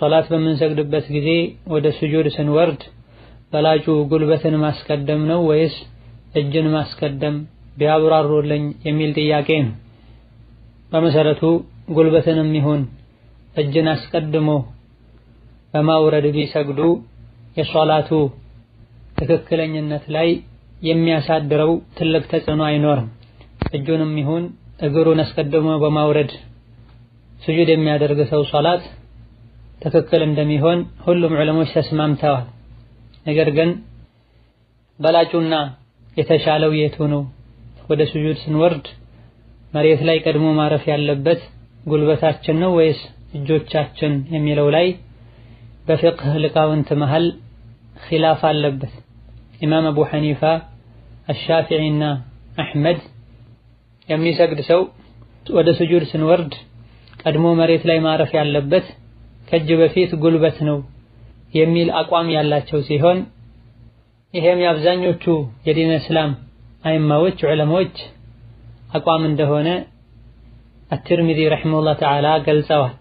ሶላት በምንሰግድበት ጊዜ ወደ ስጁድ ስንወርድ በላጩ ጉልበትን ማስቀደም ነው ወይስ እጅን ማስቀደም ቢያብራሩልኝ የሚል ጥያቄ ነው። በመሰረቱ ጉልበትንም ይሁን እጅን አስቀድሞ በማውረድ ቢሰግዱ የሶላቱ ትክክለኝነት ላይ የሚያሳድረው ትልቅ ተጽዕኖ አይኖርም። እጁንም ይሁን እግሩን አስቀድሞ በማውረድ ስጁድ የሚያደርግ ሰው ሶላት ትክክል እንደሚሆን ሁሉም ዑለሞች ተስማምተዋል። ነገር ግን በላጩና የተሻለው የቱ ነው? ወደ ስጁድ ስንወርድ መሬት ላይ ቀድሞ ማረፍ ያለበት ጉልበታችን ነው ወይስ እጆቻችን የሚለው ላይ በፊቅህ ሊቃውንት መሃል ኺላፍ አለበት። ኢማም አቡ ሐኒፋ፣ አሻፊዒና አሕመድ የሚሰግድ ሰው ወደ ስጁድ ስንወርድ ቀድሞ መሬት ላይ ማረፍ ያለበት ከእጅ በፊት ጉልበት ነው የሚል አቋም ያላቸው ሲሆን ይሄም የአብዛኞቹ የዲን እስላም አይማዎች ዑለሞች አቋም እንደሆነ አትርሚዚ ረሒመሁላህ ተዓላ ገልጸዋል።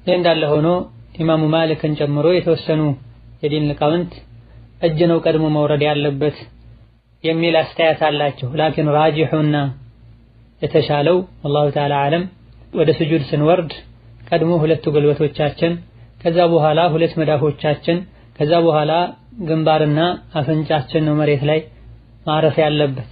ይህ እንዳለ ሆኖ ኢማሙ ማሊክን ጨምሮ የተወሰኑ የዲን ሊቃውንት እጅ ነው ቀድሞ መውረድ ያለበት የሚል አስተያየት አላቸው። ላኪን ራጂሑና የተሻለው ወላሁ ተዓላ አለም ወደ ስጁድ ስንወርድ ቀድሞ ሁለቱ ጉልበቶቻችን፣ ከዛ በኋላ ሁለት መዳፎቻችን፣ ከዛ በኋላ ግንባርና አፍንጫችን ነው መሬት ላይ ማረፍ ያለበት።